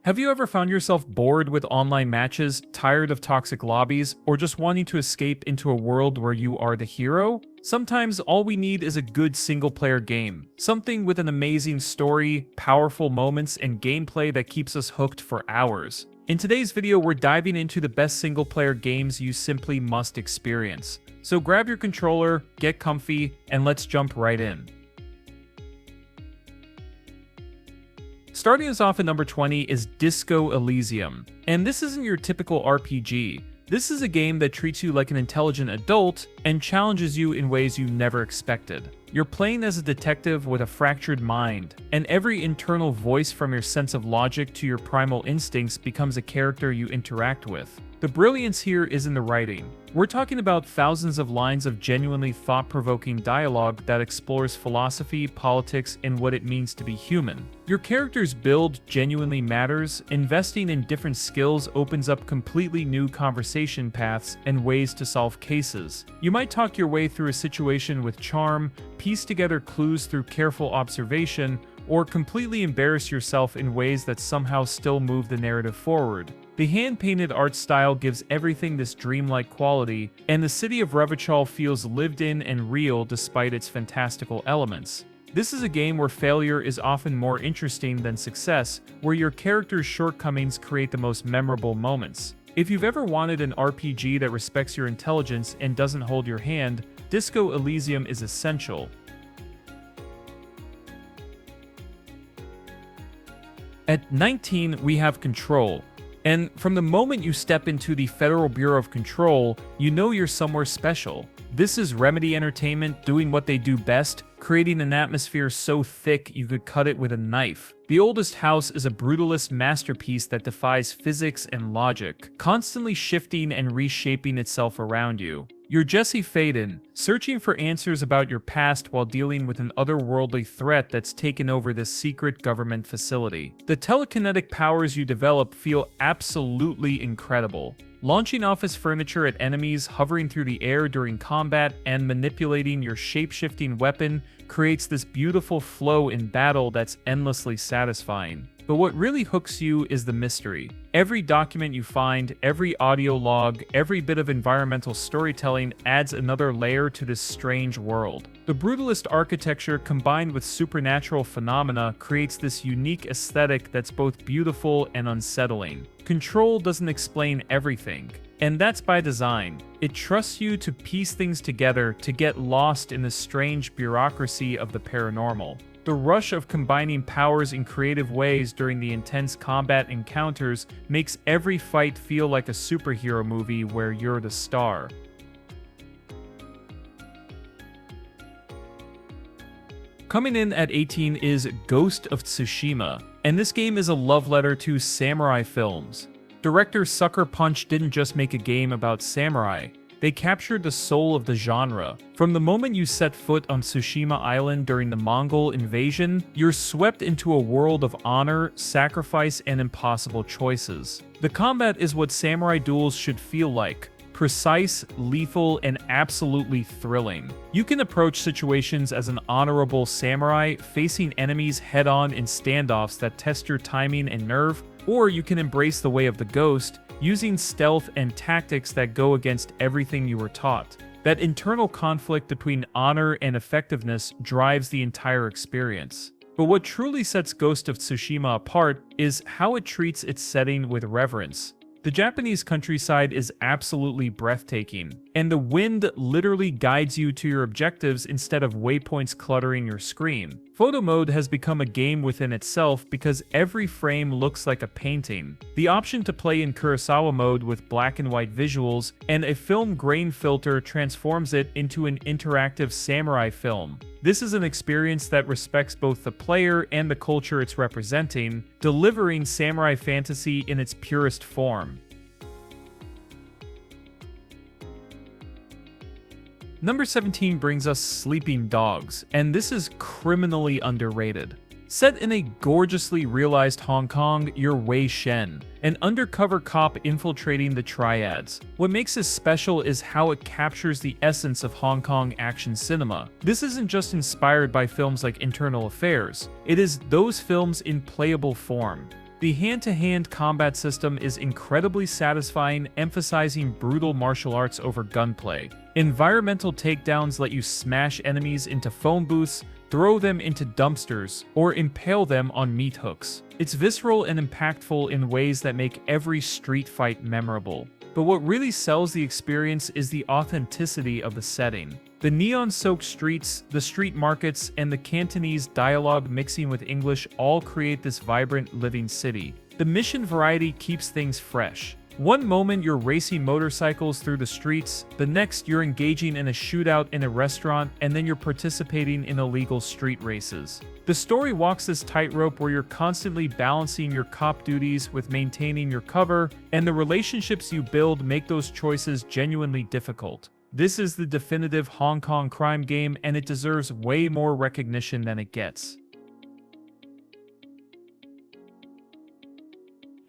Have you ever found yourself bored with online matches, tired of toxic lobbies, or just wanting to escape into a world where you are the hero? Sometimes all we need is a good single-player game, something with an amazing story, powerful moments, and gameplay that keeps us hooked for hours. In today's video, we're diving into the best single-player games you simply must experience. So grab your controller, get comfy, and let's jump right in. Starting us off at number 20 is Disco Elysium. And this isn't your typical RPG. This is a game that treats you like an intelligent adult and challenges you in ways you never expected. You're playing as a detective with a fractured mind, and every internal voice from your sense of logic to your primal instincts becomes a character you interact with. The brilliance here is in the writing. We're talking about thousands of lines of genuinely thought-provoking dialogue that explores philosophy, politics, and what it means to be human. Your character's build genuinely matters. Investing in different skills opens up completely new conversation paths and ways to solve cases. You might talk your way through a situation with charm, piece together clues through careful observation, or completely embarrass yourself in ways that somehow still move the narrative forward. The hand-painted art style gives everything this dreamlike quality, and the city of Revachol feels lived in and real despite its fantastical elements. This is a game where failure is often more interesting than success, where your character's shortcomings create the most memorable moments. If you've ever wanted an RPG that respects your intelligence and doesn't hold your hand, Disco Elysium is essential. At 19, we have Control. And from the moment you step into the Federal Bureau of Control, you know you're somewhere special. This is Remedy Entertainment doing what they do best, creating an atmosphere so thick you could cut it with a knife. The Oldest House is a brutalist masterpiece that defies physics and logic, constantly shifting and reshaping itself around you. You're Jesse Faden, searching for answers about your past while dealing with an otherworldly threat that's taken over this secret government facility. The telekinetic powers you develop feel absolutely incredible. Launching office furniture at enemies, hovering through the air during combat, and manipulating your shape-shifting weapon creates this beautiful flow in battle that's endlessly satisfying. But what really hooks you is the mystery. Every document you find, every audio log, every bit of environmental storytelling adds another layer to this strange world. The brutalist architecture combined with supernatural phenomena creates this unique aesthetic that's both beautiful and unsettling. Control doesn't explain everything, and that's by design. It trusts you to piece things together, to get lost in the strange bureaucracy of the paranormal. The rush of combining powers in creative ways during the intense combat encounters makes every fight feel like a superhero movie where you're the star. Coming in at 18 is Ghost of Tsushima, and this game is a love letter to samurai films. Director Sucker Punch didn't just make a game about samurai. They captured the soul of the genre. From the moment you set foot on Tsushima Island during the Mongol invasion, you're swept into a world of honor, sacrifice, and impossible choices. The combat is what samurai duels should feel like. Precise, lethal, and absolutely thrilling. You can approach situations as an honorable samurai, facing enemies head-on in standoffs that test your timing and nerve, or you can embrace the way of the ghost, using stealth and tactics that go against everything you were taught. That internal conflict between honor and effectiveness drives the entire experience. But what truly sets Ghost of Tsushima apart is how it treats its setting with reverence. The Japanese countryside is absolutely breathtaking, and the wind literally guides you to your objectives instead of waypoints cluttering your screen. Photo mode has become a game within itself because every frame looks like a painting. The option to play in Kurosawa mode with black and white visuals and a film grain filter transforms it into an interactive samurai film. This is an experience that respects both the player and the culture it's representing, delivering samurai fantasy in its purest form. Number 17 brings us Sleeping Dogs, and this is criminally underrated. Set in a gorgeously realized Hong Kong, you're Wei Shen, an undercover cop infiltrating the triads. What makes this special is how it captures the essence of Hong Kong action cinema. This isn't just inspired by films like Internal Affairs, it is those films in playable form. The hand-to-hand combat system is incredibly satisfying, emphasizing brutal martial arts over gunplay. Environmental takedowns let you smash enemies into phone booths, throw them into dumpsters, or impale them on meat hooks. It's visceral and impactful in ways that make every street fight memorable. But what really sells the experience is the authenticity of the setting. The neon-soaked streets, the street markets, and the Cantonese dialogue mixing with English all create this vibrant, living city. The mission variety keeps things fresh. One moment you're racing motorcycles through the streets, the next you're engaging in a shootout in a restaurant, and then you're participating in illegal street races. The story walks this tightrope where you're constantly balancing your cop duties with maintaining your cover, and the relationships you build make those choices genuinely difficult. This is the definitive Hong Kong crime game, and it deserves way more recognition than it gets.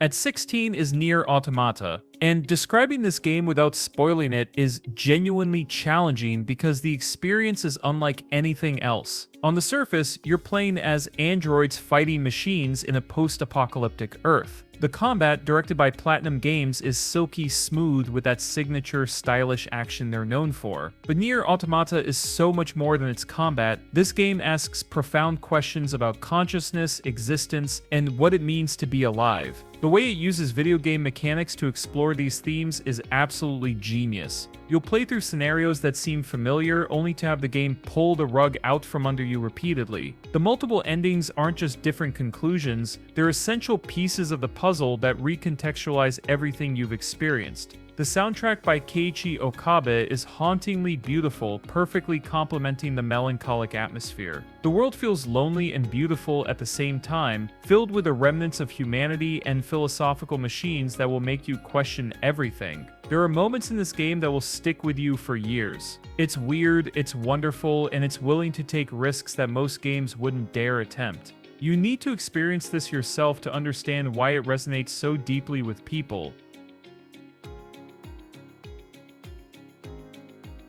At 16 is Nier Automata, and describing this game without spoiling it is genuinely challenging because the experience is unlike anything else. On the surface, you're playing as androids fighting machines in a post-apocalyptic Earth. The combat, directed by Platinum Games, is silky smooth with that signature stylish action they're known for. But Nier Automata is so much more than its combat. This game asks profound questions about consciousness, existence, and what it means to be alive. The way it uses video game mechanics to explore these themes is absolutely genius. You'll play through scenarios that seem familiar only to have the game pull the rug out from under you repeatedly. The multiple endings aren't just different conclusions, they're essential pieces of the puzzle that recontextualize everything you've experienced. The soundtrack by Keiichi Okabe is hauntingly beautiful, perfectly complementing the melancholic atmosphere. The world feels lonely and beautiful at the same time, filled with the remnants of humanity and philosophical machines that will make you question everything. There are moments in this game that will stick with you for years. It's weird, it's wonderful, and it's willing to take risks that most games wouldn't dare attempt. You need to experience this yourself to understand why it resonates so deeply with people.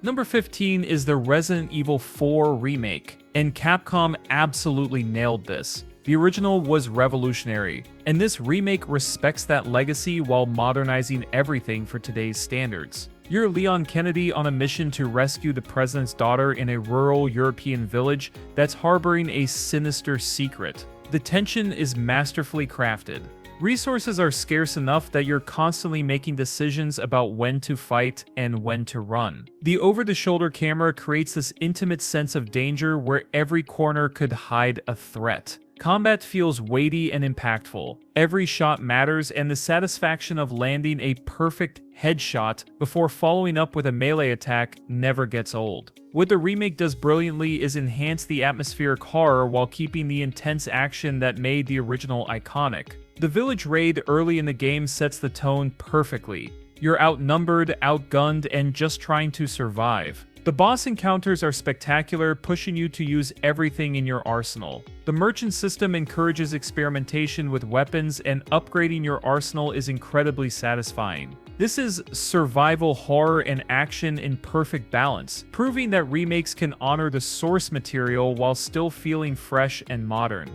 Number 15 is the Resident Evil 4 remake, and Capcom absolutely nailed this. The original was revolutionary, and this remake respects that legacy while modernizing everything for today's standards. You're Leon Kennedy on a mission to rescue the president's daughter in a rural European village that's harboring a sinister secret. The tension is masterfully crafted. Resources are scarce enough that you're constantly making decisions about when to fight and when to run. The over-the-shoulder camera creates this intimate sense of danger where every corner could hide a threat. Combat feels weighty and impactful. Every shot matters, and the satisfaction of landing a perfect headshot before following up with a melee attack never gets old. What the remake does brilliantly is enhance the atmospheric horror while keeping the intense action that made the original iconic. The village raid early in the game sets the tone perfectly. You're outnumbered, outgunned, and just trying to survive. The boss encounters are spectacular, pushing you to use everything in your arsenal. The merchant system encourages experimentation with weapons, and upgrading your arsenal is incredibly satisfying. This is survival horror and action in perfect balance, proving that remakes can honor the source material while still feeling fresh and modern.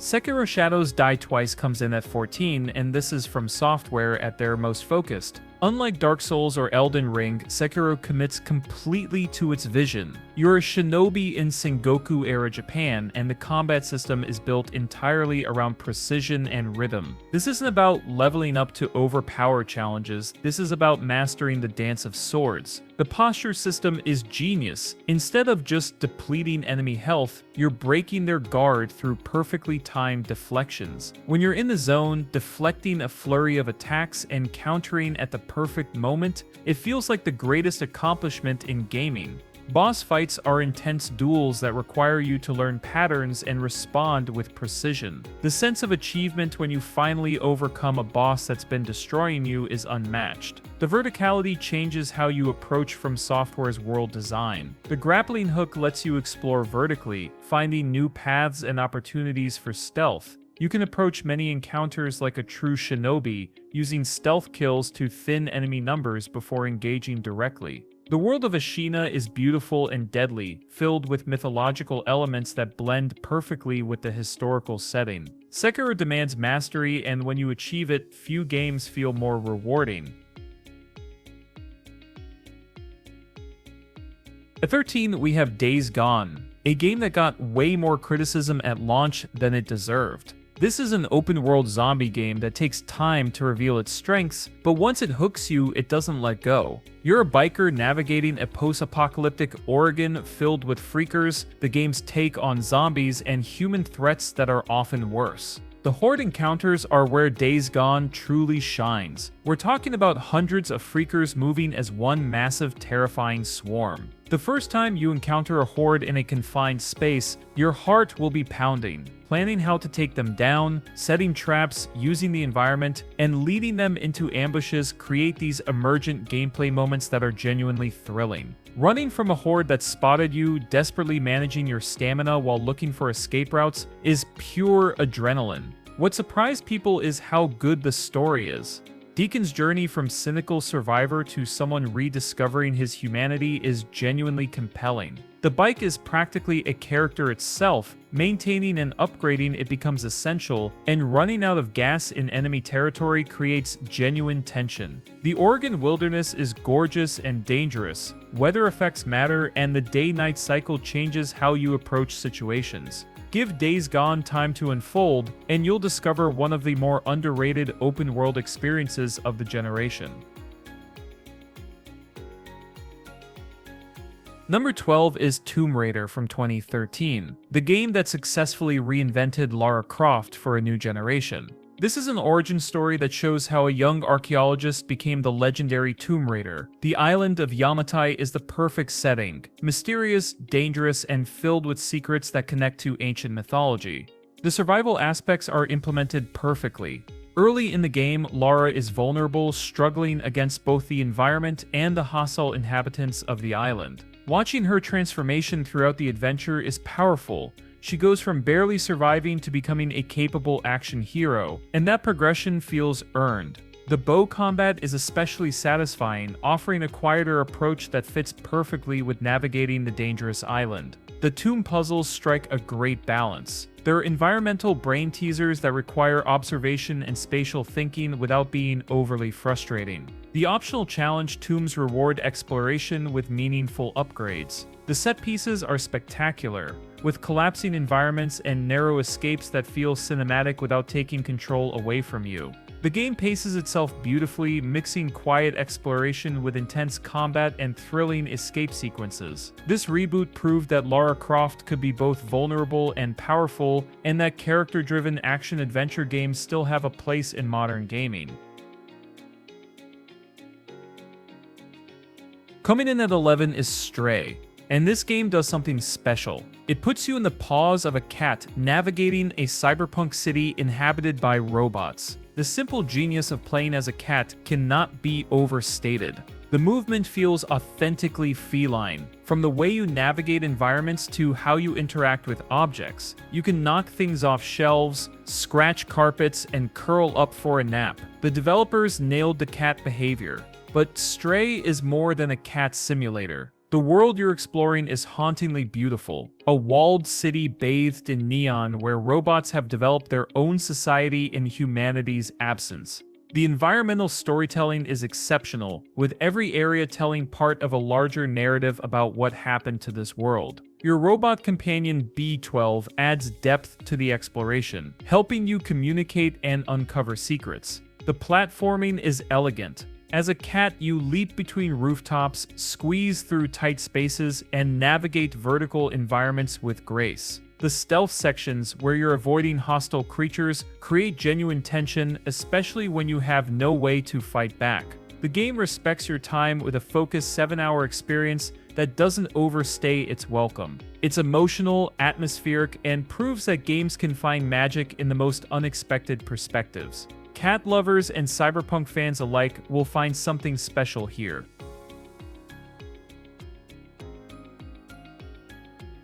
Sekiro Shadows Die Twice comes in at 14, and this is from Software at their most focused. Unlike Dark Souls or Elden Ring, Sekiro commits completely to its vision. You're a shinobi in Sengoku-era Japan, and the combat system is built entirely around precision and rhythm. This isn't about leveling up to overpower challenges, this is about mastering the dance of swords. The posture system is genius. Instead of just depleting enemy health, you're breaking their guard through perfectly timed deflections. When you're in the zone, deflecting a flurry of attacks and countering at the perfect moment, it feels like the greatest accomplishment in gaming. Boss fights are intense duels that require you to learn patterns and respond with precision. The sense of achievement when you finally overcome a boss that's been destroying you is unmatched. The verticality changes how you approach From Software's world design. The grappling hook lets you explore vertically, finding new paths and opportunities for stealth. You can approach many encounters like a true shinobi, using stealth kills to thin enemy numbers before engaging directly. The world of Ashina is beautiful and deadly, filled with mythological elements that blend perfectly with the historical setting. Sekiro demands mastery, and when you achieve it, few games feel more rewarding. At 13, we have Days Gone, a game that got way more criticism at launch than it deserved. This is an open-world zombie game that takes time to reveal its strengths, but once it hooks you, it doesn't let go. You're a biker navigating a post-apocalyptic Oregon filled with freakers, the game's take on zombies, and human threats that are often worse. The Horde encounters are where Days Gone truly shines. We're talking about hundreds of freakers moving as one massive, terrifying swarm. The first time you encounter a Horde in a confined space, your heart will be pounding, planning how to take them down, setting traps, using the environment, and leading them into ambushes create these emergent gameplay moments that are genuinely thrilling. Running from a Horde that spotted you, desperately managing your stamina while looking for escape routes, is pure adrenaline. What surprised people is how good the story is. Deacon's journey from cynical survivor to someone rediscovering his humanity is genuinely compelling. The bike is practically a character itself. Maintaining and upgrading it becomes essential, and running out of gas in enemy territory creates genuine tension. The Oregon wilderness is gorgeous and dangerous. Weather effects matter, and the day-night cycle changes how you approach situations. Give Days Gone time to unfold, and you'll discover one of the more underrated open-world experiences of the generation. Number 12 is Tomb Raider from 2013, the game that successfully reinvented Lara Croft for a new generation. This is an origin story that shows how a young archaeologist became the legendary Tomb Raider. The island of Yamatai is the perfect setting, mysterious, dangerous, and filled with secrets that connect to ancient mythology. The survival aspects are implemented perfectly. Early in the game, Lara is vulnerable, struggling against both the environment and the hostile inhabitants of the island. Watching her transformation throughout the adventure is powerful. She goes from barely surviving to becoming a capable action hero, and that progression feels earned. The bow combat is especially satisfying, offering a quieter approach that fits perfectly with navigating the dangerous island. The tomb puzzles strike a great balance. There are environmental brain teasers that require observation and spatial thinking without being overly frustrating. The optional challenge tombs reward exploration with meaningful upgrades. The set pieces are spectacular, with collapsing environments and narrow escapes that feel cinematic without taking control away from you. The game paces itself beautifully, mixing quiet exploration with intense combat and thrilling escape sequences. This reboot proved that Lara Croft could be both vulnerable and powerful, and that character-driven action-adventure games still have a place in modern gaming. Coming in at 11 is Stray, and this game does something special. It puts you in the paws of a cat navigating a cyberpunk city inhabited by robots. The simple genius of playing as a cat cannot be overstated. The movement feels authentically feline. From the way you navigate environments to how you interact with objects, you can knock things off shelves, scratch carpets, and curl up for a nap. The developers nailed the cat behavior. But Stray is more than a cat simulator. The world you're exploring is hauntingly beautiful, a walled city bathed in neon where robots have developed their own society in humanity's absence. The environmental storytelling is exceptional, with every area telling part of a larger narrative about what happened to this world. Your robot companion B12 adds depth to the exploration, helping you communicate and uncover secrets. The platforming is elegant. As a cat, you leap between rooftops, squeeze through tight spaces, and navigate vertical environments with grace. The stealth sections, where you're avoiding hostile creatures, create genuine tension, especially when you have no way to fight back. The game respects your time with a focused 7-hour experience that doesn't overstay its welcome. It's emotional, atmospheric, and proves that games can find magic in the most unexpected perspectives. Cat lovers and cyberpunk fans alike will find something special here.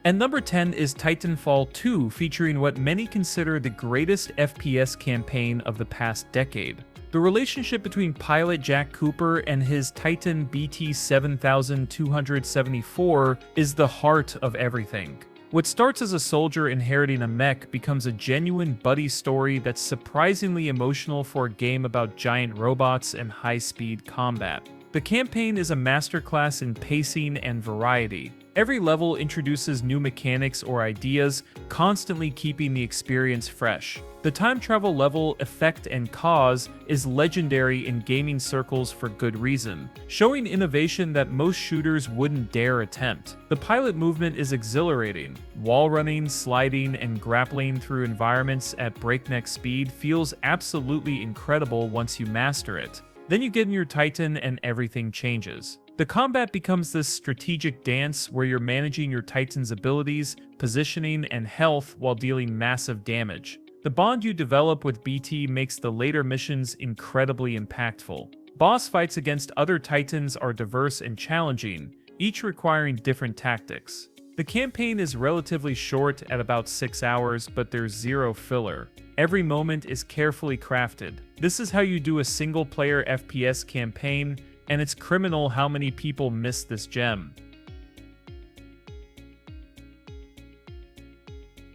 And number 10 is Titanfall 2, featuring what many consider the greatest FPS campaign of the past decade. The relationship between pilot Jack Cooper and his Titan BT-7274 is the heart of everything. What starts as a soldier inheriting a mech becomes a genuine buddy story that's surprisingly emotional for a game about giant robots and high-speed combat. The campaign is a masterclass in pacing and variety. Every level introduces new mechanics or ideas, constantly keeping the experience fresh. The time travel level, Effect and Cause, is legendary in gaming circles for good reason, showing innovation that most shooters wouldn't dare attempt. The pilot movement is exhilarating. Wall running, sliding, and grappling through environments at breakneck speed feels absolutely incredible once you master it. Then you get in your Titan and everything changes. The combat becomes this strategic dance where you're managing your Titan's abilities, positioning, and health while dealing massive damage. The bond you develop with BT makes the later missions incredibly impactful. Boss fights against other Titans are diverse and challenging, each requiring different tactics. The campaign is relatively short at about 6 hours, but there's zero filler. Every moment is carefully crafted. This is how you do a single-player FPS campaign, and it's criminal how many people miss this gem.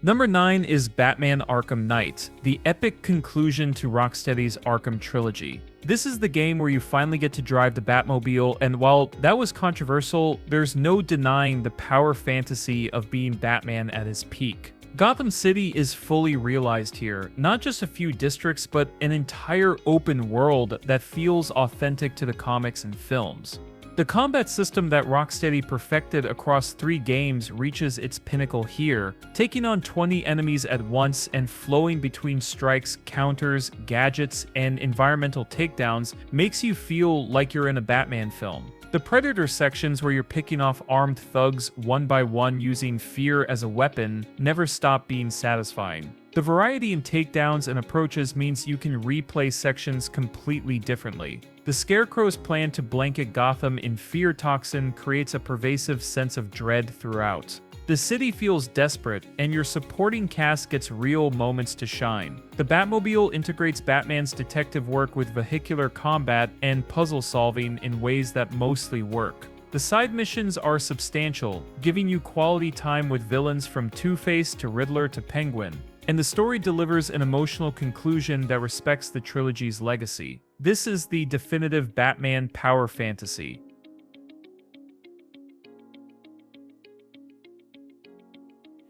Number 9 is Batman Arkham Knight, the epic conclusion to Rocksteady's Arkham trilogy. This is the game where you finally get to drive the Batmobile, and while that was controversial, there's no denying the power fantasy of being Batman at his peak. Gotham City is fully realized here, not just a few districts, but an entire open world that feels authentic to the comics and films. The combat system that Rocksteady perfected across 3 games reaches its pinnacle here, taking on 20 enemies at once and flowing between strikes, counters, gadgets, and environmental takedowns makes you feel like you're in a Batman film. The Predator sections where you're picking off armed thugs one by one using fear as a weapon never stop being satisfying. The variety in takedowns and approaches means you can replay sections completely differently. The Scarecrow's plan to blanket Gotham in fear toxin creates a pervasive sense of dread throughout. The city feels desperate, and your supporting cast gets real moments to shine. The Batmobile integrates Batman's detective work with vehicular combat and puzzle solving in ways that mostly work. The side missions are substantial, giving you quality time with villains from Two-Face to Riddler to Penguin. And the story delivers an emotional conclusion that respects the trilogy's legacy. This is the definitive Batman power fantasy.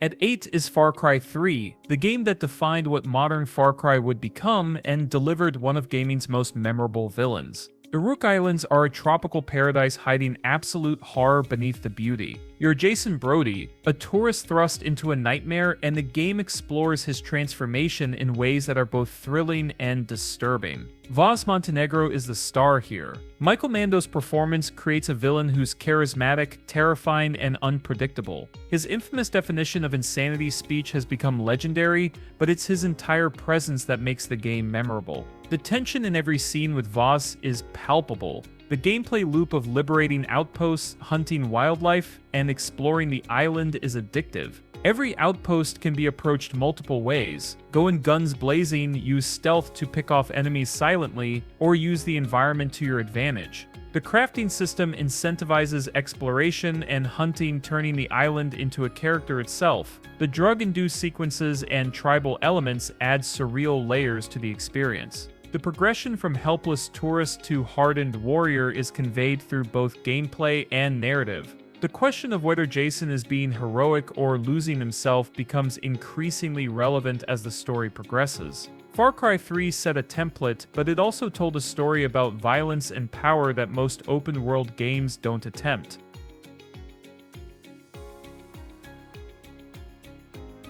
At 8 is Far Cry 3, the game that defined what modern Far Cry would become and delivered one of gaming's most memorable villains. The Rook Islands are a tropical paradise hiding absolute horror beneath the beauty. You're Jason Brody, a tourist thrust into a nightmare, and the game explores his transformation in ways that are both thrilling and disturbing. Vaz Montenegro is the star here. Michael Mando's performance creates a villain who's charismatic, terrifying, and unpredictable. His infamous definition of insanity speech has become legendary, but it's his entire presence that makes the game memorable. The tension in every scene with Vaz is palpable. The gameplay loop of liberating outposts, hunting wildlife, and exploring the island is addictive. Every outpost can be approached multiple ways. Go in guns blazing, use stealth to pick off enemies silently, or use the environment to your advantage. The crafting system incentivizes exploration and hunting, turning the island into a character itself. The drug-induced sequences and tribal elements add surreal layers to the experience. The progression from helpless tourist to hardened warrior is conveyed through both gameplay and narrative. The question of whether Jason is being heroic or losing himself becomes increasingly relevant as the story progresses. Far Cry 3 set a template, but it also told a story about violence and power that most open-world games don't attempt.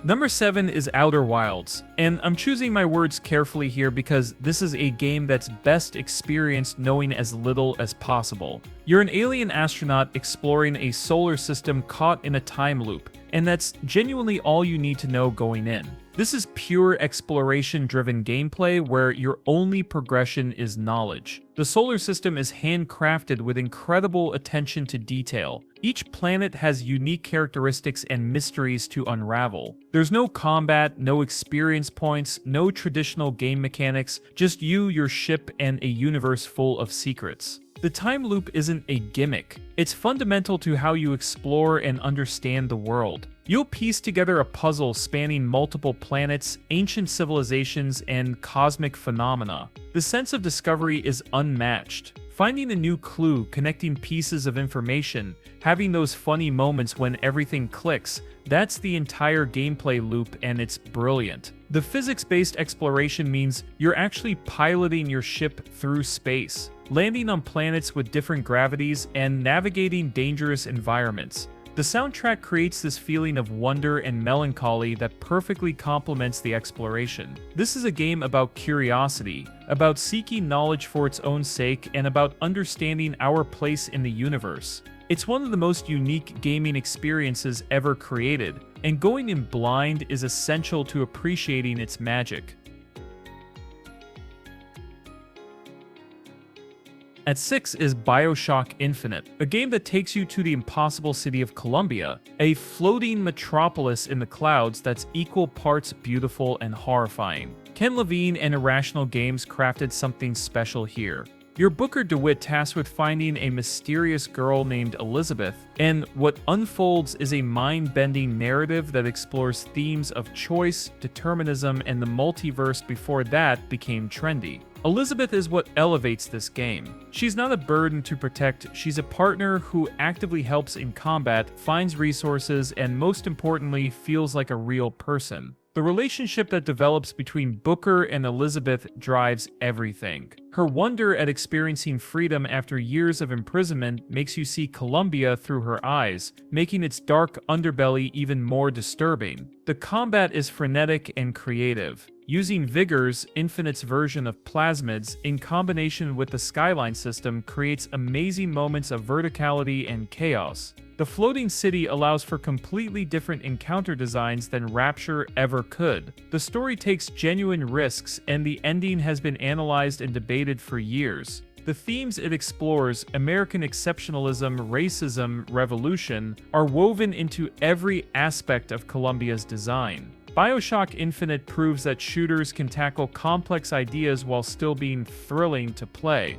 Number 7 is Outer Wilds, and I'm choosing my words carefully here because this is a game that's best experienced knowing as little as possible. You're an alien astronaut exploring a solar system caught in a time loop, and that's genuinely all you need to know going in. This is pure exploration-driven gameplay where your only progression is knowledge. The solar system is handcrafted with incredible attention to detail. Each planet has unique characteristics and mysteries to unravel. There's no combat, no experience points, no traditional game mechanics, just you, your ship, and a universe full of secrets. The time loop isn't a gimmick. It's fundamental to how you explore and understand the world. You'll piece together a puzzle spanning multiple planets, ancient civilizations, and cosmic phenomena. The sense of discovery is unmatched. Finding a new clue, connecting pieces of information, having those funny moments when everything clicks, that's the entire gameplay loop, and it's brilliant. The physics-based exploration means you're actually piloting your ship through space, landing on planets with different gravities, and navigating dangerous environments. The soundtrack creates this feeling of wonder and melancholy that perfectly complements the exploration. This is a game about curiosity, about seeking knowledge for its own sake, and about understanding our place in the universe. It's one of the most unique gaming experiences ever created, and going in blind is essential to appreciating its magic. At 6 is Bioshock Infinite, a game that takes you to the impossible city of Columbia, a floating metropolis in the clouds that's equal parts beautiful and horrifying. Ken Levine and Irrational Games crafted something special here. You're Booker DeWitt tasked with finding a mysterious girl named Elizabeth, and what unfolds is a mind-bending narrative that explores themes of choice, determinism, and the multiverse before that became trendy. Elizabeth is what elevates this game. She's not a burden to protect, she's a partner who actively helps in combat, finds resources, and most importantly, feels like a real person. The relationship that develops between Booker and Elizabeth drives everything. Her wonder at experiencing freedom after years of imprisonment makes you see Columbia through her eyes, making its dark underbelly even more disturbing. The combat is frenetic and creative. Using Vigors, Infinite's version of plasmids, in combination with the Skyline system creates amazing moments of verticality and chaos. The floating city allows for completely different encounter designs than Rapture ever could. The story takes genuine risks, and the ending has been analyzed and debated for years. The themes it explores, American exceptionalism, racism, revolution, are woven into every aspect of Columbia's design. Bioshock Infinite proves that shooters can tackle complex ideas while still being thrilling to play.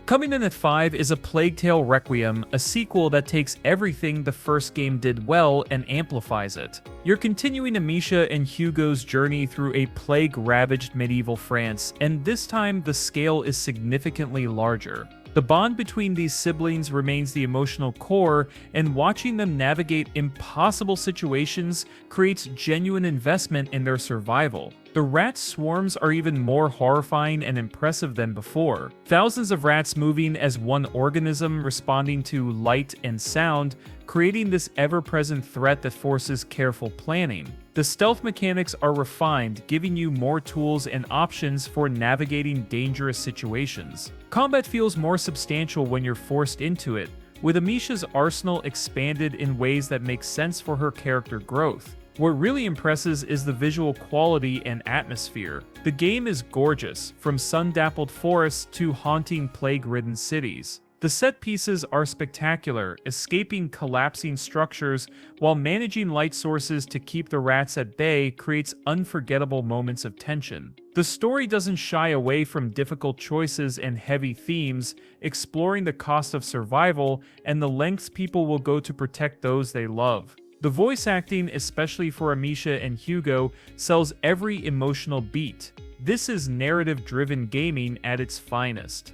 Coming in at 5 is A Plague Tale Requiem, a sequel that takes everything the first game did well and amplifies it. You're continuing Amisha and Hugo's journey through a plague-ravaged medieval France, and this time the scale is significantly larger. The bond between these siblings remains the emotional core, and watching them navigate impossible situations creates genuine investment in their survival. The rat swarms are even more horrifying and impressive than before. Thousands of rats moving as one organism responding to light and sound, creating this ever-present threat that forces careful planning. The stealth mechanics are refined, giving you more tools and options for navigating dangerous situations. Combat feels more substantial when you're forced into it, with Amisha's arsenal expanded in ways that make sense for her character growth. What really impresses is the visual quality and atmosphere. The game is gorgeous, from sun-dappled forests to haunting plague-ridden cities. The set pieces are spectacular, escaping collapsing structures while managing light sources to keep the rats at bay creates unforgettable moments of tension. The story doesn't shy away from difficult choices and heavy themes, exploring the cost of survival and the lengths people will go to protect those they love. The voice acting, especially for Amisha and Hugo, sells every emotional beat. This is narrative-driven gaming at its finest.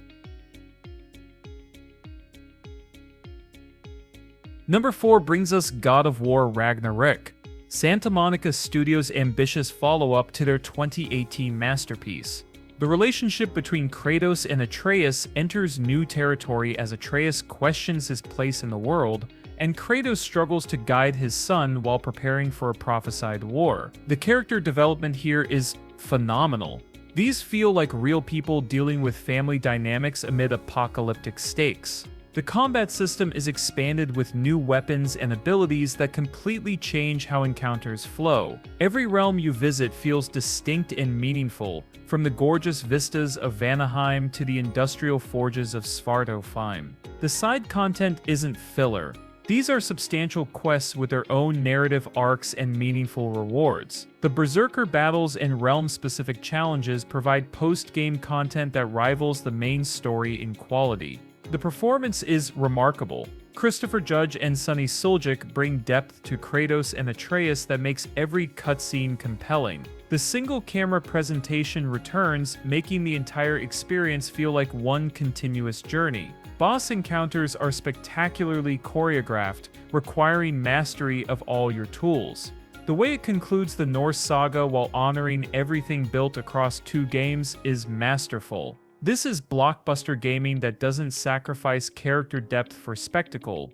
Number 4 brings us God of War Ragnarok, Santa Monica Studios' ambitious follow-up to their 2018 masterpiece. The relationship between Kratos and Atreus enters new territory as Atreus questions his place in the world, and Kratos struggles to guide his son while preparing for a prophesied war. The character development here is phenomenal. These feel like real people dealing with family dynamics amid apocalyptic stakes. The combat system is expanded with new weapons and abilities that completely change how encounters flow. Every realm you visit feels distinct and meaningful, from the gorgeous vistas of Vanaheim to the industrial forges of Svartalfheim. The side content isn't filler. These are substantial quests with their own narrative arcs and meaningful rewards. The Berserker battles and realm-specific challenges provide post-game content that rivals the main story in quality. The performance is remarkable. Christopher Judge and Sonny Suljic bring depth to Kratos and Atreus that makes every cutscene compelling. The single-camera presentation returns, making the entire experience feel like one continuous journey. Boss encounters are spectacularly choreographed, requiring mastery of all your tools. The way it concludes the Norse saga while honoring everything built across 2 games is masterful. This is blockbuster gaming that doesn't sacrifice character depth for spectacle.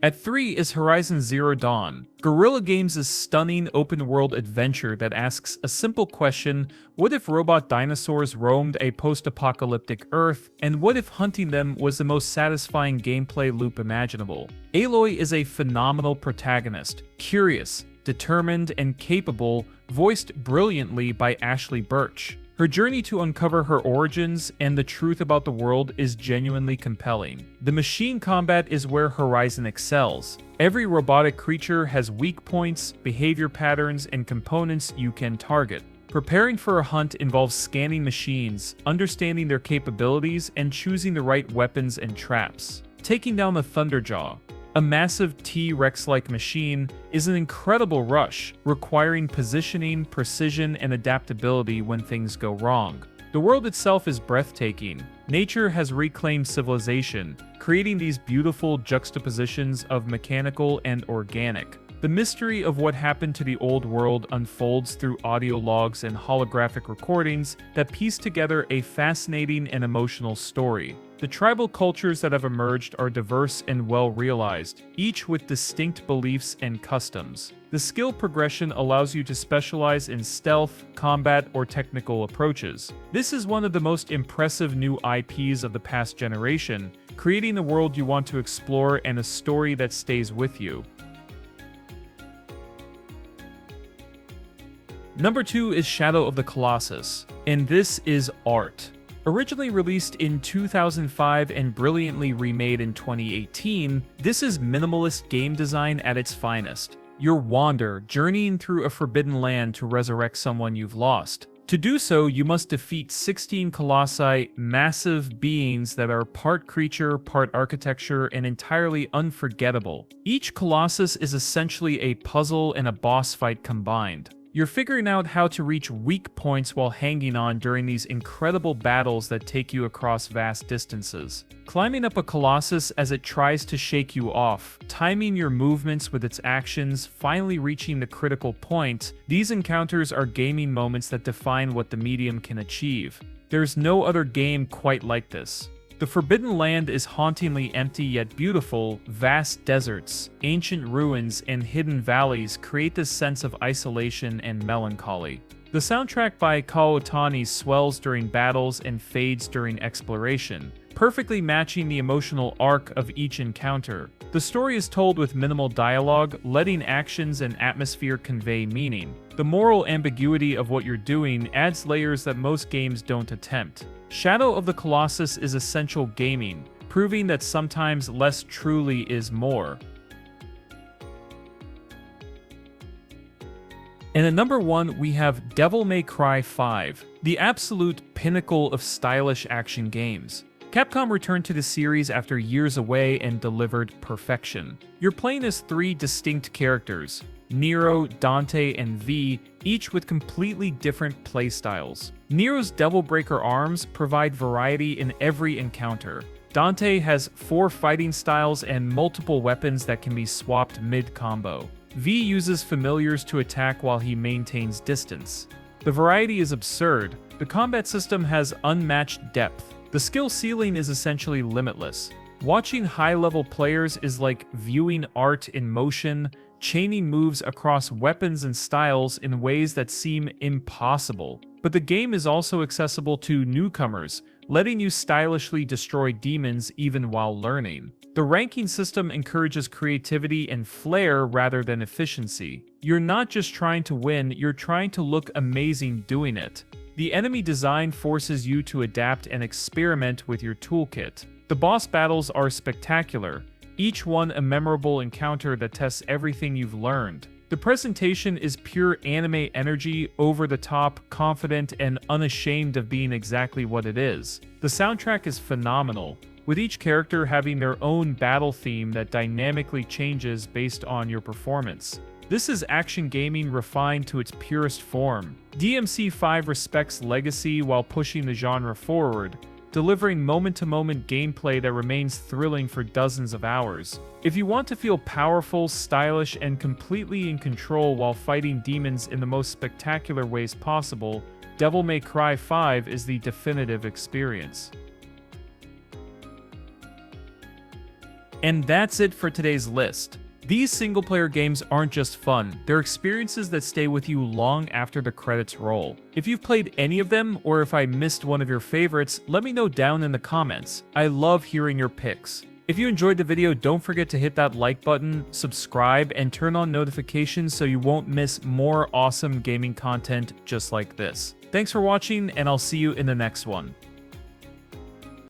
At 3 is Horizon Zero Dawn, Guerrilla Games' stunning open-world adventure that asks a simple question: what if robot dinosaurs roamed a post-apocalyptic Earth, and what if hunting them was the most satisfying gameplay loop imaginable? Aloy is a phenomenal protagonist, curious, determined, and capable, voiced brilliantly by Ashley Birch. Her journey to uncover her origins and the truth about the world is genuinely compelling. The machine combat is where Horizon excels. Every robotic creature has weak points, behavior patterns, and components you can target. Preparing for a hunt involves scanning machines, understanding their capabilities, and choosing the right weapons and traps. Taking down the Thunderjaw, a massive T-Rex-like machine, is an incredible rush, requiring positioning, precision, and adaptability when things go wrong. The world itself is breathtaking. Nature has reclaimed civilization, creating these beautiful juxtapositions of mechanical and organic. The mystery of what happened to the old world unfolds through audio logs and holographic recordings that piece together a fascinating and emotional story. The tribal cultures that have emerged are diverse and well realized, each with distinct beliefs and customs. The skill progression allows you to specialize in stealth, combat, or technical approaches. This is one of the most impressive new IPs of the past generation, creating the world you want to explore and a story that stays with you. Number 2 is Shadow of the Colossus, and this is art. Originally released in 2005 and brilliantly remade in 2018, this is minimalist game design at its finest. You wander, journeying through a forbidden land to resurrect someone you've lost. To do so, you must defeat 16 colossi, massive beings that are part creature, part architecture, and entirely unforgettable. Each colossus is essentially a puzzle and a boss fight combined. You're figuring out how to reach weak points while hanging on during these incredible battles that take you across vast distances. Climbing up a colossus as it tries to shake you off, timing your movements with its actions, finally reaching the critical point, these encounters are gaming moments that define what the medium can achieve. There's no other game quite like this. The Forbidden Land is hauntingly empty yet beautiful. Vast deserts, ancient ruins, and hidden valleys create this sense of isolation and melancholy. The soundtrack by Kao Otani swells during battles and fades during exploration, perfectly matching the emotional arc of each encounter. The story is told with minimal dialogue, letting actions and atmosphere convey meaning. The moral ambiguity of what you're doing adds layers that most games don't attempt. Shadow of the Colossus is essential gaming, proving that sometimes less truly is more. And at number 1, we have Devil May Cry 5, the absolute pinnacle of stylish action games. Capcom returned to the series after years away and delivered perfection. You're playing as 3 distinct characters, Nero, Dante, and V, each with completely different playstyles. Nero's Devil Breaker arms provide variety in every encounter. Dante has 4 fighting styles and multiple weapons that can be swapped mid-combo. V uses familiars to attack while he maintains distance. The variety is absurd. The combat system has unmatched depth. The skill ceiling is essentially limitless. Watching high-level players is like viewing art in motion, chaining moves across weapons and styles in ways that seem impossible. But the game is also accessible to newcomers, letting you stylishly destroy demons even while learning. The ranking system encourages creativity and flair rather than efficiency. You're not just trying to win, you're trying to look amazing doing it. The enemy design forces you to adapt and experiment with your toolkit. The boss battles are spectacular, each one a memorable encounter that tests everything you've learned. The presentation is pure anime energy, over the top, confident, and unashamed of being exactly what it is. The soundtrack is phenomenal, with each character having their own battle theme that dynamically changes based on your performance. This is action gaming refined to its purest form. DMC5 respects legacy while pushing the genre forward, delivering moment-to-moment gameplay that remains thrilling for dozens of hours. If you want to feel powerful, stylish, and completely in control while fighting demons in the most spectacular ways possible, Devil May Cry 5 is the definitive experience. And that's it for today's list. These single-player games aren't just fun, they're experiences that stay with you long after the credits roll. If you've played any of them, or if I missed one of your favorites, let me know down in the comments. I love hearing your picks. If you enjoyed the video, don't forget to hit that like button, subscribe, and turn on notifications so you won't miss more awesome gaming content just like this. Thanks for watching, and I'll see you in the next one.